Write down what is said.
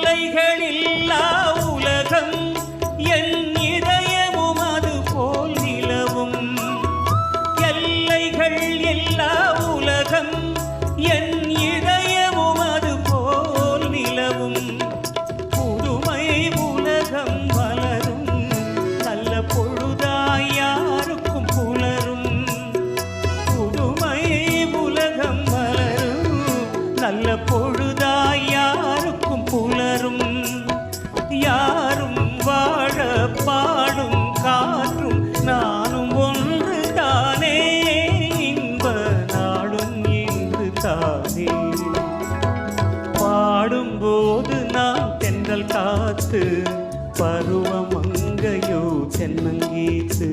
எல்லைகளில்லா உலகம் என் இதயமும் அது போல் நிலவும். எல்லைகள் எல்லா உலகம் என் இதயமும் அது போல் நிலவும். புதுமை உலகம் வளரும் நல்ல பொழுதாய் யாருக்கும் புலரும். புதுமை உலகம் வளரும் நல்ல பொழுதாய் யாருக்கும் புலரும். யாரும் வாழ பாடும் காற்றும் நானும் ஒன்று தானே. இன்ப நாளும் இன்று தானே. பாடும்போது நான் தென்றல் காத்து பருவமங்கையோ தென்னங்கீத்து.